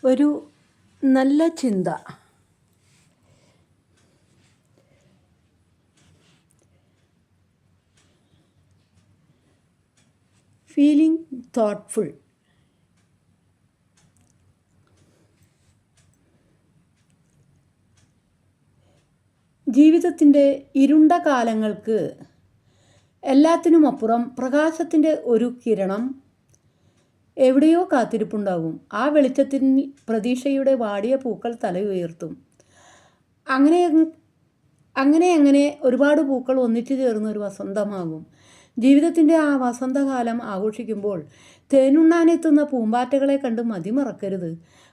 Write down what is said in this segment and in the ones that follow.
ഒരു നല്ല ചിന്ത. Feeling thoughtful. ജീവിതത്തിൻ്റെ ഇരുണ്ട കാലങ്ങൾക്ക് എല്ലാത്തിനുമപ്പുറം പ്രകാശത്തിൻ്റെ ഒരു കിരണം എവിടെയോ കാത്തിരിപ്പുണ്ടാകും. ആ വെളിച്ചത്തിൽ പ്രതീക്ഷയുടെ വാടിയ പൂക്കൾ തല ഉയർത്തും. അങ്ങനെ ഒരുപാട് പൂക്കൾ ഒന്നിച്ചു ചേർന്നൊരു വസന്തമാകും. ജീവിതത്തിൻ്റെ ആ വസന്തകാലം ആഘോഷിക്കുമ്പോൾ തേനുണ്ണാനെത്തുന്ന പൂമ്പാറ്റകളെ കണ്ട് മതിമറക്കരുത്.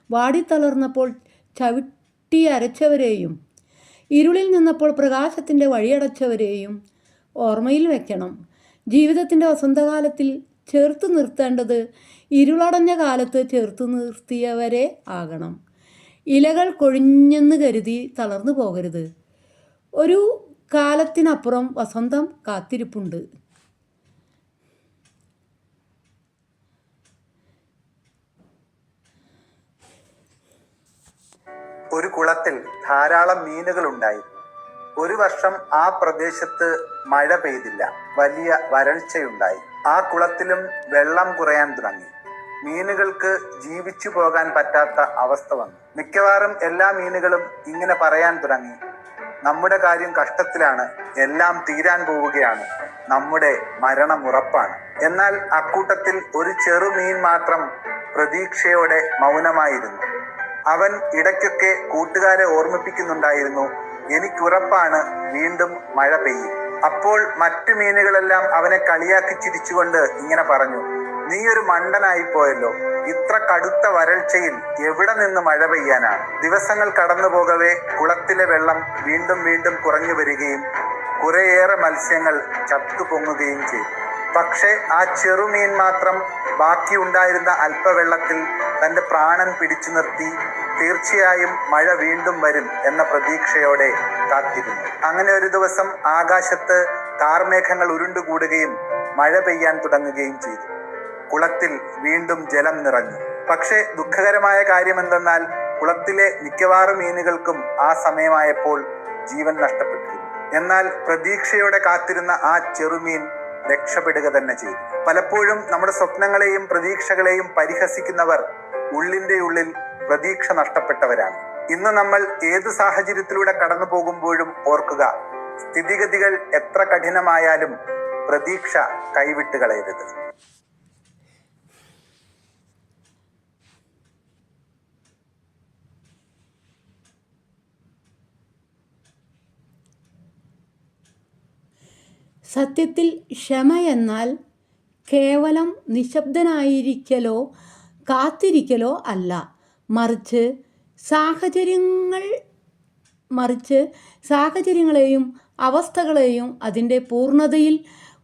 വാടിത്തളർന്നപ്പോൾ ചവിട്ടി അരച്ചവരെയും ഇരുളിൽ നിന്നപ്പോൾ പ്രകാശത്തിൻ്റെ വഴിയടച്ചവരെയും ഓർമ്മയിൽ വയ്ക്കണം. ജീവിതത്തിൻ്റെ വസന്തകാലത്തിൽ ചേർത്ത് നിർത്തേണ്ടത് ഇരുളടഞ്ഞ കാലത്ത് ചേർത്ത് നിർത്തിയവരെ ആകണം. ഇലകൾ കൊഴിഞ്ഞെന്ന് കരുതി തളർന്നു പോകരുത്. ഒരു കാലത്തിനപ്പുറം വസന്തം കാത്തിരിപ്പുണ്ട്. ഒരു കുളത്തിൽ ധാരാളം മീനുകൾ ഉണ്ടായിരുന്നു. ഒരു വർഷം ആ പ്രദേശത്ത് മഴ പെയ്തില്ല. വലിയ വരൾച്ചയുണ്ടായി. ആ കുളത്തിലും വെള്ളം കുറയാൻ തുടങ്ങി. മീനുകൾക്ക് ജീവിച്ചു പോകാൻ പറ്റാത്ത അവസ്ഥ വന്നു. മിക്കവാറും എല്ലാ മീനുകളും ഇങ്ങനെ പറയാൻ തുടങ്ങി, നമ്മുടെ കാര്യം കഷ്ടത്തിലാണ്, എല്ലാം തീരാൻ പോവുകയാണ്, നമ്മുടെ മരണം ഉറപ്പാണ്. എന്നാൽ അക്കൂട്ടത്തിൽ ഒരു ചെറുമീൻ മാത്രം പ്രതീക്ഷയോടെ മൗനമായിരുന്നു. അവൻ ഇടയ്ക്കൊക്കെ കൂട്ടുകാരെ ഓർമ്മിപ്പിക്കുന്നുണ്ടായിരുന്നു, എനിക്കുറപ്പാണ് വീണ്ടും മഴ പെയ്യും. അപ്പോൾ മറ്റു മീനുകളെല്ലാം അവനെ കളിയാക്കി ചിരിച്ചുകൊണ്ട് ഇങ്ങനെ പറഞ്ഞു, നീ ഒരു മണ്ടനായി പോയല്ലോ, ഇത്ര കടുത്ത വരൾച്ചയിൽ എവിടെ നിന്ന് മഴ പെയ്യാനാണ്. ദിവസങ്ങൾ കടന്നു പോകവേ കുളത്തിലെ വെള്ളം വീണ്ടും വീണ്ടും കുറഞ്ഞു വരികയും കുറേയേറെ മത്സ്യങ്ങൾ ചത്തുപൊങ്ങുകയും ചെയ്തു. പക്ഷേ ആ ചെറുമീൻ മാത്രം ബാക്കിയുണ്ടായിരുന്ന അല്പവെള്ളത്തിൽ തൻ്റെ പ്രാണൻ പിടിച്ചു നിർത്തി തീർച്ചയായും മഴ വീണ്ടും വരും എന്ന പ്രതീക്ഷയോടെ കാത്തിരുന്നു. അങ്ങനെ ഒരു ദിവസം ആകാശത്ത് കാർമേഘങ്ങൾ ഉരുണ്ടുകൂടുകയും മഴ പെയ്യാൻ തുടങ്ങുകയും ചെയ്തു. കുളത്തിൽ വീണ്ടും ജലം നിറഞ്ഞു. പക്ഷേ ദുഃഖകരമായ കാര്യം എന്തെന്നാൽ കുളത്തിലെ മിക്കവാറും മീനുകൾക്കും ആ സമയമായപ്പോൾ ജീവൻ നഷ്ടപ്പെട്ടിരുന്നു. എന്നാൽ പ്രതീക്ഷയോടെ കാത്തിരുന്ന ആ ചെറുമീൻ രക്ഷപ്പെടുക തന്നെ ചെയ്തു. പലപ്പോഴും നമ്മുടെ സ്വപ്നങ്ങളെയും പ്രതീക്ഷകളെയും പരിഹസിക്കുന്നവർ ഉള്ളിൻ്റെ ഉള്ളിൽ പ്രതീക്ഷ നഷ്ടപ്പെട്ടവരാണ്. ഇന്ന് നമ്മൾ ഏതു സാഹചര്യത്തിലൂടെ കടന്നു പോകുമ്പോഴും ഓർക്കുക, സ്ഥിതിഗതികൾ എത്ര കഠിനമായാലും പ്രതീക്ഷ കൈവിട്ട് കളയരുത്. സത്യത്തിൽ ക്ഷമ എന്നാൽ കേവലം നിശബ്ദനായിരിക്കലോ കാത്തിരിക്കലോ അല്ല, മറിച്ച് സാഹചര്യങ്ങളെയും അവസ്ഥകളെയും അതിൻ്റെ പൂർണ്ണതയിൽ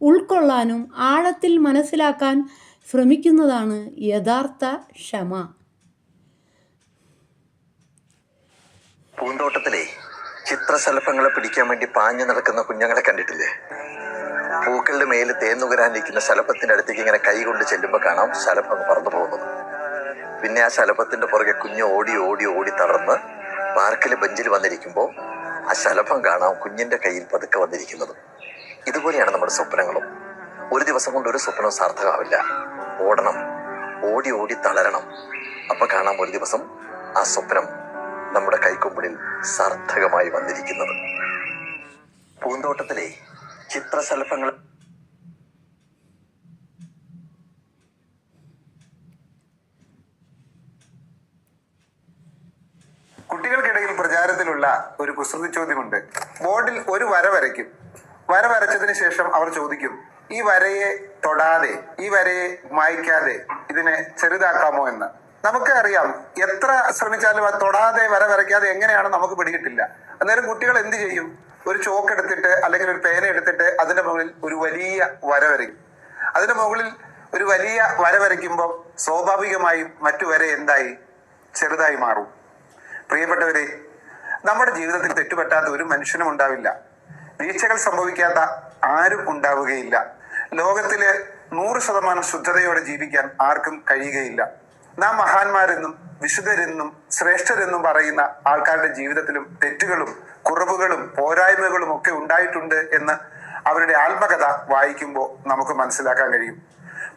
ഉൾക്കൊള്ളാനും ആഴത്തിൽ മനസ്സിലാക്കാൻ ശ്രമിക്കുന്നതാണ് യഥാർത്ഥ ക്ഷമ. പൂന്തോട്ടത്തിലെ ചിത്രശലഭങ്ങളെ പിടിക്കാൻ വേണ്ടി പാഞ്ഞു നടക്കുന്ന കുഞ്ഞുങ്ങളെ കണ്ടിട്ടില്ലേ? പൂക്കളുടെ മേല് തേന്നുകരാനിരിക്കുന്ന ശലഭത്തിന്റെ അടുത്തേക്ക് ഇങ്ങനെ കൈ കൊണ്ട് ചെല്ലുമ്പോൾ കാണാം ശലഭം പറന്നു പോകുന്നത്. പിന്നെ ആ ശലഭത്തിന്റെ പുറകെ കുഞ്ഞ് ഓടി ഓടി ഓടി തളർന്ന് പാർക്കിലെ ബെഞ്ചിൽ വന്നിരിക്കുമ്പോൾ ആ ശലഭം കാണാം കുഞ്ഞിന്റെ കയ്യിൽ പതുക്കെ വന്നിരിക്കുന്നത്. ഇതുപോലെയാണ് നമ്മുടെ സ്വപ്നങ്ങളും. ഒരു ദിവസം കൊണ്ട് ഒരു സ്വപ്നവും സാർത്ഥകമാവില്ല. ഓടണം, ഓടി ഓടി തളരണം. അപ്പൊ കാണാം ഒരു ദിവസം ആ സ്വപ്നം നമ്മുടെ കൈക്കുമ്പിളിൽ സാർത്ഥകമായി വന്നിരിക്കുന്നത്. പൂന്തോട്ടത്തിലെ ചിത്രശലഭങ്ങൾ കുട്ടികൾക്കിടയിൽ പ്രചാരത്തിലുള്ള ഒരു കുസൃതി ചോദ്യമുണ്ട്. ബോർഡിൽ ഒരു വര വരയ്ക്കും. വര വരച്ചതിന് ശേഷം അവർ ചോദിക്കും, ഈ വരയെ തൊടാതെ, ഈ വരയെ മായ്ക്കാതെ ഇതിനെ ചെറുതാക്കാമോ എന്ന്. നമുക്ക് അറിയാം, എത്ര ശ്രമിച്ചാലും അത് തൊടാതെ വര വരയ്ക്കാതെ എങ്ങനെയാണ് നമുക്ക് പിടികിട്ടില്ല. അന്നേരം കുട്ടികൾ എന്ത് ചെയ്യും? ഒരു ചോക്ക് എടുത്തിട്ട് അല്ലെങ്കിൽ ഒരു പേന എടുത്തിട്ട് അതിന്റെ മുകളിൽ ഒരു വലിയ വര വരയ്ക്കും. അതിന്റെ മുകളിൽ ഒരു വലിയ വര വരയ്ക്കുമ്പോൾ സ്വാഭാവികമായും മറ്റു വര എന്തായി? ചെറുതായി മാറും. പ്രിയപ്പെട്ടവരെ, നമ്മുടെ ജീവിതത്തിൽ തെറ്റുപറ്റാത്ത ഒരു മനുഷ്യനും ഉണ്ടാവില്ല. വീഴ്ചകൾ സംഭവിക്കാത്ത ആരും ഉണ്ടാവുകയില്ല. ലോകത്തില് 100% ശുദ്ധതയോടെ ജീവിക്കാൻ ആർക്കും കഴിയുകയില്ല. നാം മഹാന്മാരെന്നും വിശുദ്ധരെന്നും ശ്രേഷ്ഠരെന്നും പറയുന്ന ആൾക്കാരുടെ ജീവിതത്തിലും തെറ്റുകളും കുറവുകളും പോരായ്മകളും ഒക്കെ ഉണ്ടായിട്ടുണ്ട് എന്ന് അവരുടെ ആത്മകഥ വായിക്കുമ്പോൾ നമുക്ക് മനസ്സിലാക്കാൻ കഴിയും.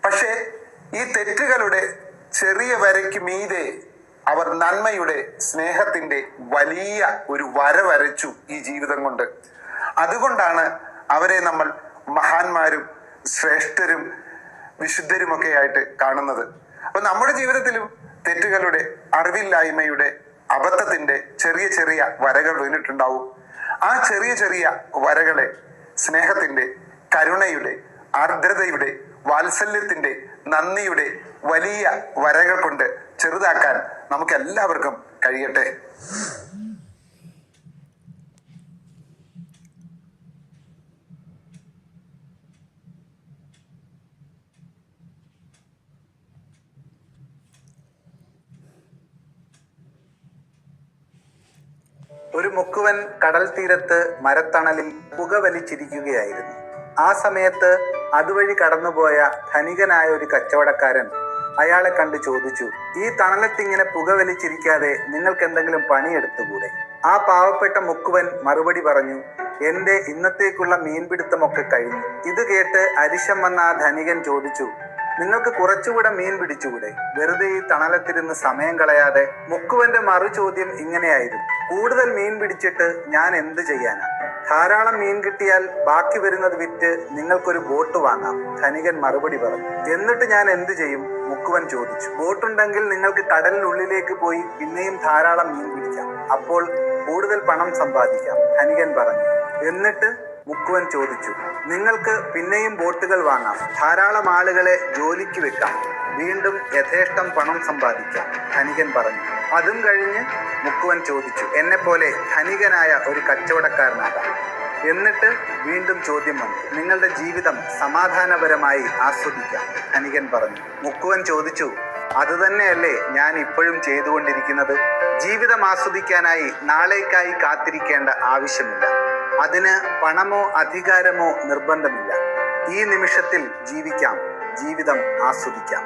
പക്ഷേ ഈ തെറ്റുകളുടെ ചെറിയ വരയ്ക്ക് മീതെ അവർ നന്മയുടെ സ്നേഹത്തിന്റെ വലിയ ഒരു വര വരച്ചു ഈ ജീവിതം കൊണ്ട്. അതുകൊണ്ടാണ് അവരെ നമ്മൾ മഹാന്മാരും ശ്രേഷ്ഠരും വിശുദ്ധരുമൊക്കെ ആയിട്ട് കാണുന്നത്. അപ്പൊ നമ്മുടെ ജീവിതത്തിലും തെറ്റുകളുടെ, അറിവില്ലായ്മയുടെ, അബദ്ധത്തിന്റെ ചെറിയ ചെറിയ വരകൾ വീണിട്ടുണ്ടാവും. ആ ചെറിയ ചെറിയ വരകളെ സ്നേഹത്തിന്റെ, കരുണയുടെ, ആർദ്രതയുടെ, വാത്സല്യത്തിന്റെ, നന്ദിയുടെ വലിയ വരകൾ കൊണ്ട് ചെറുതാക്കാൻ നമുക്ക് എല്ലാവർക്കും കഴിയട്ടെ. ഒരു മുക്കുവൻ കടൽ തീരത്ത് മരത്തണലിൽ പുകവലിച്ചിരിക്കുകയായിരുന്നു. ആ സമയത്ത് അതുവഴി കടന്നുപോയ ധനികനായ ഒരു കച്ചവടക്കാരൻ അയാളെ കണ്ട് ചോദിച്ചു, ഈ തണലത്തിങ്ങനെ പുകവലിച്ചിരിക്കാതെ നിങ്ങൾക്ക് എന്തെങ്കിലും പണിയെടുത്തുകൂടെ? ആ പാവപ്പെട്ട മുക്കുവൻ മറുപടി പറഞ്ഞു, എന്റെ ഇന്നത്തേക്കുള്ള മീൻപിടുത്തമൊക്കെ കഴിഞ്ഞു. ഇത് കേട്ട് അരിശം വന്ന ആ ധനികൻ ചോദിച്ചു, നിങ്ങൾക്ക് കുറച്ചുകൂടെ മീൻ പിടിച്ചുകൂടെ? വെറുതെ ഈ തണലത്തിരുന്ന് സമയം കളയാതെ. മുക്കുവന്റെ മറു ചോദ്യം ഇങ്ങനെയായിരുന്നു, കൂടുതൽ മീൻ പിടിച്ചിട്ട് ഞാൻ എന്ത് ചെയ്യാനാ? ധാരാളം മീൻ കിട്ടിയാൽ ബാക്കി വരുന്നത് വിറ്റ് നിങ്ങൾക്കൊരു ബോട്ട് വാങ്ങാം. ധനികൻ മറുപടി പറഞ്ഞു. എന്നിട്ട് ഞാൻ എന്ത് ചെയ്യും? മുക്കുവൻ ചോദിച്ചു. ബോട്ടുണ്ടെങ്കിൽ നിങ്ങൾക്ക് കടലിനുള്ളിലേക്ക് പോയി പിന്നെയും ധാരാളം മീൻ പിടിക്കാം. അപ്പോൾ കൂടുതൽ പണം സമ്പാദിക്കാം. ധനികൻ പറഞ്ഞു. എന്നിട്ട്? മുക്കുവൻ ചോദിച്ചു. നിങ്ങൾക്ക് പിന്നെയും ബോട്ടുകൾ വാങ്ങാം, ധാരാളം ആളുകളെ ജോലിക്ക് വെക്കാം, വീണ്ടും യഥേഷ്ടം പണം സമ്പാദിക്കാം. ധനികൻ പറഞ്ഞു. അതും കഴിഞ്ഞ്? മുക്കുവൻ ചോദിച്ചു. എന്നെ പോലെ ധനികനായ ഒരു കച്ചവടക്കാരനാകാം. എന്നിട്ട്? വീണ്ടും ചോദ്യം വന്നു. നിങ്ങളുടെ ജീവിതം സമാധാനപരമായി ആസ്വദിക്കാം. ധനികൻ പറഞ്ഞു. മുക്കുവൻ ചോദിച്ചു, അതുതന്നെയല്ലേ ഞാൻ ഇപ്പോഴും ചെയ്തുകൊണ്ടിരിക്കുന്നത്? ജീവിതം ആസ്വദിക്കാനായി നാളേക്കായി കാത്തിരിക്കേണ്ട ആവശ്യമില്ല. അതിന് പണമോ അധികാരമോ നിർബന്ധമില്ല. ഈ നിമിഷത്തിൽ ജീവിക്കാം, ജീവിതം ആസ്വദിക്കാം.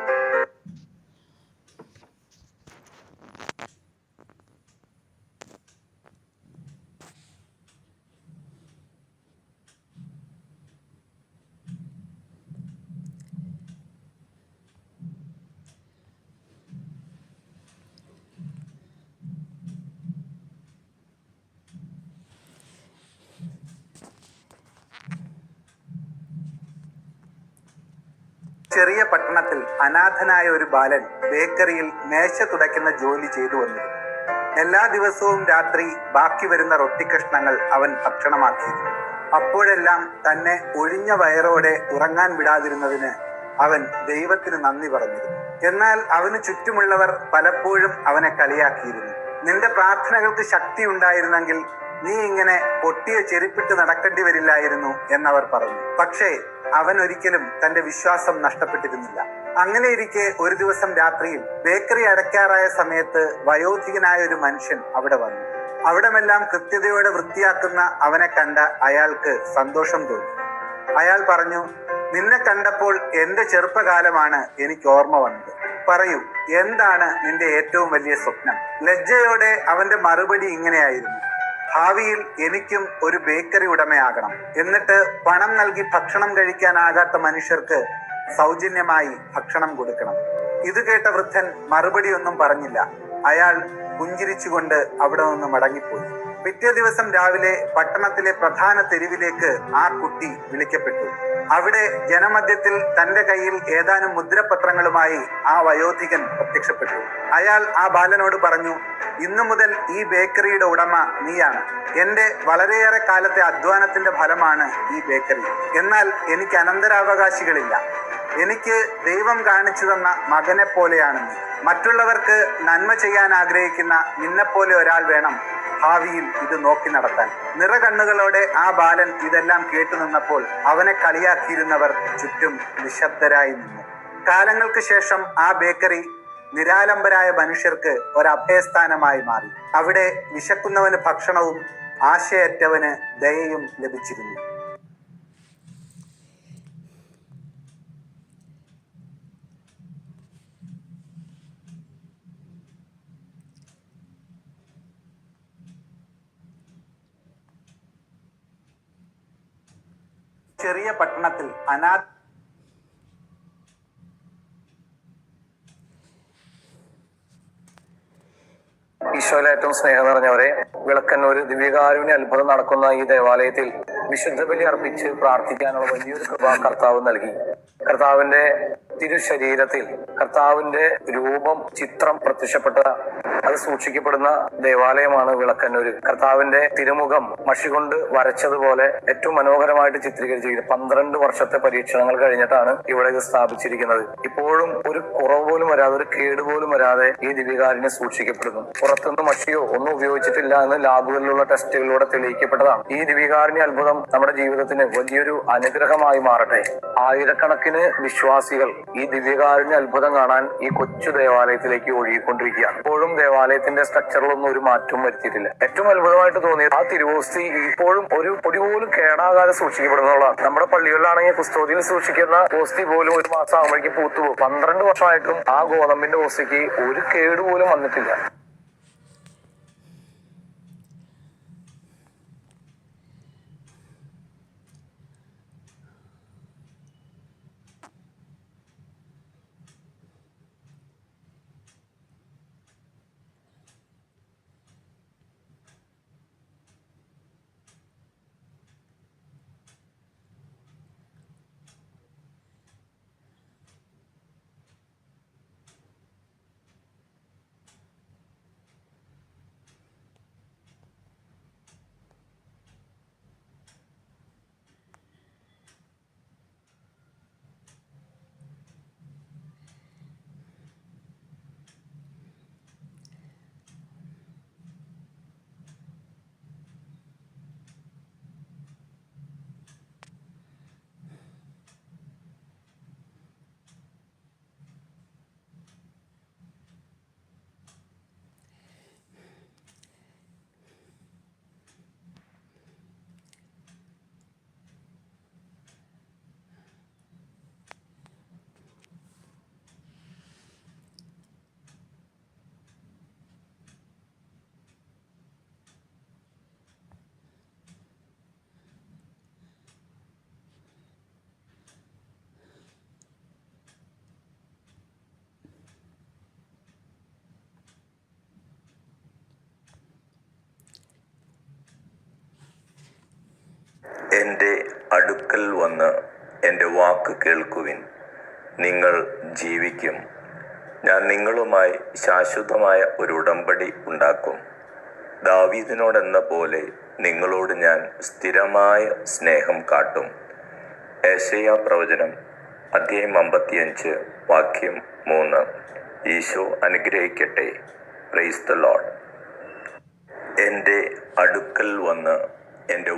ചെറിയ പട്ടണത്തിൽ അനാഥനായ ഒരു ബാലൻ ബേക്കറിയിൽ മേശ തുടയ്ക്കുന്ന ജോലി ചെയ്തു വന്നിരുന്നു. എല്ലാ ദിവസവും രാത്രി ബാക്കി വരുന്ന റൊട്ടിക്കഷ്ണങ്ങൾ അവൻ ഭക്ഷണമാക്കിയിരുന്നു. അപ്പോഴെല്ലാം തന്നെ ഒഴിഞ്ഞ വയറോടെ ഉറങ്ങാൻ വിടാതിരുന്നതിന് അവൻ ദൈവത്തിന് നന്ദി പറഞ്ഞിരുന്നു. എന്നാൽ അവന് ചുറ്റുമുള്ളവർ പലപ്പോഴും അവനെ കളിയാക്കിയിരുന്നു. നിന്റെ പ്രാർത്ഥനകൾക്ക് ശക്തി ഉണ്ടായിരുന്നെങ്കിൽ നീ ഇങ്ങനെ പൊട്ടിയ ചെരുപ്പിട്ട് നടക്കേണ്ടി വരില്ലായിരുന്നു എന്നവർ പറഞ്ഞു. പക്ഷേ അവൻ ഒരിക്കലും തന്റെ വിശ്വാസം നഷ്ടപ്പെട്ടിരുന്നില്ല. അങ്ങനെ ഇരിക്കെ ഒരു ദിവസം രാത്രിയിൽ ബേക്കറി അടയ്ക്കാറായ സമയത്ത് വയോധികനായ ഒരു മനുഷ്യൻ അവിടെ വന്നു. അവിടമെല്ലാം കൃത്യതയോടെ വൃത്തിയാക്കുന്ന അവനെ കണ്ട അയാൾക്ക് സന്തോഷം തോന്നി. അയാൾ പറഞ്ഞു, നിന്നെ കണ്ടപ്പോൾ എന്റെ ചെറുപ്പകാലമാണ് എനിക്ക് ഓർമ്മ വന്നത്. പറയൂ, എന്താണ് നിന്റെ ഏറ്റവും വലിയ സ്വപ്നം? ലജ്ജയോടെ അവന്റെ മറുപടി ഇങ്ങനെയായിരുന്നു, ഭാവിയിൽ എനിക്കും ഒരു ബേക്കറി ഉടമയാകണം. എന്നിട്ട് പണം നൽകി ഭക്ഷണം കഴിക്കാനാകാത്ത മനുഷ്യർക്ക് സൗജന്യമായി ഭക്ഷണം കൊടുക്കണം. ഇത് കേട്ട വൃദ്ധൻ മറുപടി ഒന്നും പറഞ്ഞില്ല. അയാൾ പുഞ്ചിരിച്ചുകൊണ്ട് അവിടെ നിന്ന് മടങ്ങിപ്പോയി. പിറ്റേ ദിവസം രാവിലെ പട്ടണത്തിലെ പ്രധാന തെരുവിലേക്ക് ആ കുട്ടി വിളിക്കപ്പെട്ടു. അവിടെ ജനമധ്യത്തിൽ തന്റെ കയ്യിൽ ഏതാനും മുദ്രപത്രങ്ങളുമായി ആ വയോധികൻ പ്രത്യക്ഷപ്പെട്ടു. അയാൾ ആ ബാലനോട് പറഞ്ഞു, ഇന്നു മുതൽ ഈ ബേക്കറിയുടെ ഉടമ നീയാണ്. എന്റെ വളരെയേറെ കാലത്തെ അധ്വാനത്തിന്റെ ഫലമാണ് ഈ ബേക്കറി. എന്നാൽ എനിക്ക് അനന്തരാവകാശികളില്ല. എനിക്ക് ദൈവം കാണിച്ചു തന്ന മകനെ പോലെയാണ് നീ. മറ്റുള്ളവർക്ക് നന്മ ചെയ്യാൻ ആഗ്രഹിക്കുന്ന നിന്നെപ്പോലെ ഒരാൾ വേണം ഭാവിയിൽ ഇത് നോക്കി നടത്താൻ. നിറകണ്ണുകളോടെ ആ ബാലൻ ഇതെല്ലാം കേട്ടു നിന്നപ്പോൾ അവനെ കളിയാക്കിയിരുന്നവർ ചുറ്റും നിശബ്ദരായി നിന്നു. കാലങ്ങൾക്ക് ശേഷം ആ ബേക്കറി നിരാലംബരായ മനുഷ്യർക്ക് ഒരഭയസ്ഥാനമായി മാറി. അവിടെ വിശക്കുന്നവന് ഭക്ഷണവും ആശയറ്റവന് ദയയും ലഭിച്ചിരുന്നു. ചെറിയ പട്ടണത്തിൽ അനാഥ ഈശോയിൽ ഏറ്റവും സ്നേഹം നിറഞ്ഞവരെ, വിളക്കന്നൂര് ദിവ്യകാരുണ്യ അത്ഭുതം നടക്കുന്ന ഈ ദേവാലയത്തിൽ വിശുദ്ധ ബലി അർപ്പിച്ച് പ്രാർത്ഥിക്കാനുള്ള വലിയൊരു കൃപ കർത്താവ് നൽകി. കർത്താവിന്റെ തിരുശരീരത്തിൽ കർത്താവിന്റെ രൂപം, ചിത്രം പ്രത്യക്ഷപ്പെട്ട അത് സൂക്ഷിക്കപ്പെടുന്ന ദേവാലയമാണ് വിളക്കന്നൂര്. കർത്താവിന്റെ തിരുമുഖം മഷി കൊണ്ട് വരച്ചതുപോലെ ഏറ്റവും മനോഹരമായിട്ട് ചിത്രീകരിച്ചിരിക്കുന്നത്. 12 വർഷത്തെ പരീക്ഷണങ്ങൾ കഴിഞ്ഞിട്ടാണ് ഇവിടെ ഇത് സ്ഥാപിച്ചിരിക്കുന്നത്. ഇപ്പോഴും ഒരു കുറവ് പോലും വരാതെ, ഒരു കേടുപോലും വരാതെ ഈ ദിവ്യകാരുണ്യം സൂക്ഷിക്കപ്പെടുന്നു. പുറത്തുനിന്ന് മഷിയോ ഒന്നും ഉപയോഗിച്ചിട്ടില്ല എന്ന് ലാബുകളിലുള്ള ടെസ്റ്റുകളിലൂടെ തെളിയിക്കപ്പെട്ടതാണ്. ഈ ദിവ്യകാരുണ്യ അത്ഭുതം നമ്മുടെ ജീവിതത്തിന് വലിയൊരു അനുഗ്രഹമായി മാറട്ടെ. ആയിരക്കണക്കിന് വിശ്വാസികൾ ഈ ദിവ്യകാരുണ്യ അത്ഭുതം കാണാൻ ഈ കൊച്ചു ദേവാലയത്തിലേക്ക് ഒഴുകിക്കൊണ്ടിരിക്കുകയാണ്. ഇപ്പോഴും ദേവാലയത്തിന്റെ സ്ട്രക്ചറിലൊന്നും ഒരു മാറ്റവും വരുത്തിയിട്ടില്ല. ഏറ്റവും അത്ഭുതമായിട്ട് തോന്നിയത് ആ തിരുവോസ്തി ഇപ്പോഴും ഒരു പൊടി പോലും കേടാകാതെ സൂക്ഷിക്കപ്പെടുന്നതാണ്. നമ്മുടെ പള്ളികളിലാണെങ്കിൽ കുസ്തോതിയിൽ സൂക്ഷിക്കുന്ന ഓസ്തി പോലും ഒരു മാസം ആകുമ്പോഴേക്ക് പൂത്തുപോകും. 12 വർഷമായിട്ടും ആ ഗോതമ്പിന്റെ ഓസ്തിക്ക് ഒരു കേടുപോലും വന്നിട്ടില്ല. എൻ്റെ അടുക്കൽ വന്ന് എൻ്റെ വാക്ക് കേൾക്കുവിൻ, നിങ്ങൾ ജീവിക്കും. ഞാൻ നിങ്ങളുമായി ശാശ്വതമായ ഒരു ഉടമ്പടി ഉണ്ടാക്കും. ദാവീദിനോടെന്ന പോലെ നിങ്ങളോട് ഞാൻ സ്ഥിരമായ സ്നേഹം കാട്ടും. ഏശയ്യാ പ്രവചനം അധ്യായം 55 വാക്യം 3. ഈശോ അനുഗ്രഹിക്കട്ടെ. Praise the Lord. എൻ്റെ അടുക്കൽ വന്ന് എൻ്റെ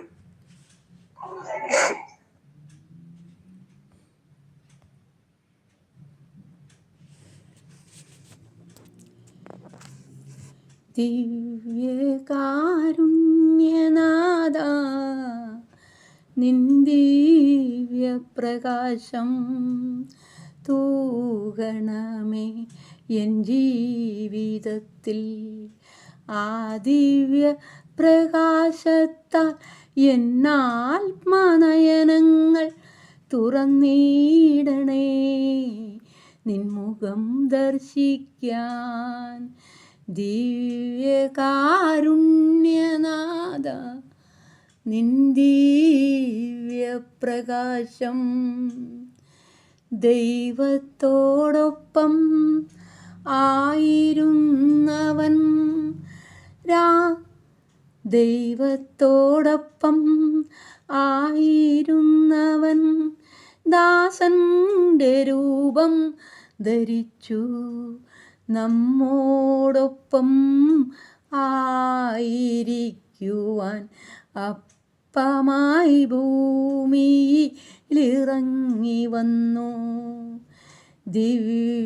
ദിവ്യകാരുണ്യനാഥ, നിൻ ദിവ്യപ്രകാശം തൂകണമേ എൻ ജീവിതത്തിൽ. ആ ദിവ്യ പ്രകാശത്താൽ എന്നാത്മനയനങ്ങൾ തുറന്നിടണേ, നിൻമുഖം ദർശിക്കാൻ. ദിവ്യകാരുണ്യനാഥ, നിൻ ദിവ്യപ്രകാശം ദൈവത്തോടൊപ്പം ആയിരുന്നവൻ ദൈവത്തോടൊപ്പം ആയിരുന്നവൻ ദാസന്റെ രൂപം ധരിച്ചു നമ്മോടൊപ്പം ആയിരിക്കുവാൻ അപ്പമായി ഭൂമിയിലിറങ്ങി വന്നു. ദിവ്യകാരുണ്യനാഥ,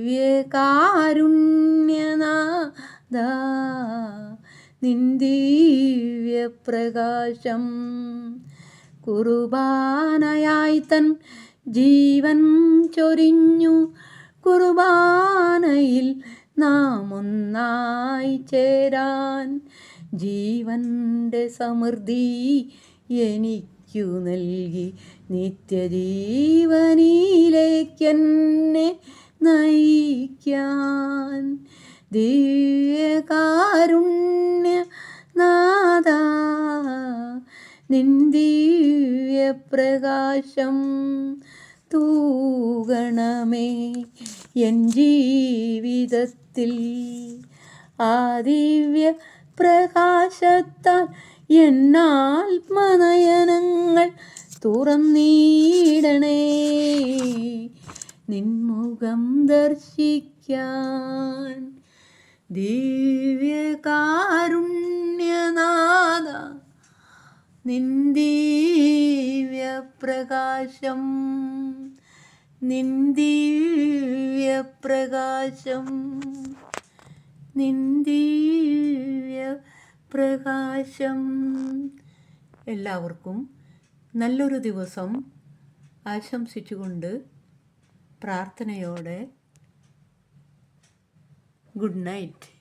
നിൻ ദിവ്യപ്രകാശം കുർബാനയായി തൻ ജീവൻ ചൊരിഞ്ഞു. കുർബാനയിൽ നാം ഒന്നായി ചേരാൻ ജീവന്റെ സമൃദ്ധി എനിക്ക് എനിക്കു നൽകി നിത്യജീവനിലേക്കെന്നെ നയിക്കാൻ. ദിവ്യകാരുണ്യ നാഥ, നിൻ ദിവ്യപ്രകാശം തൂകണമേ എൻ ജീവിതത്തിൽ. ആ ദിവ്യ പ്രകാശത്താൽ എന്നാത്മനയനങ്ങൾ തുറന്നീടണേ, നിൻമുഖം ദർശിക്കാൻ. ദിവ്യകാരുണ്യനാഥ, നിൻ ദിവ്യപ്രകാശം, നിൻ ദിവ്യപ്രകാശം, നിൻ ദിവ്യപ്രകാശം. എല്ലാവർക്കും നല്ലൊരു ദിവസം ആശംസിച്ചുകൊണ്ട് പ്രാർത്ഥനയോടെ ഗുഡ് നൈറ്റ്.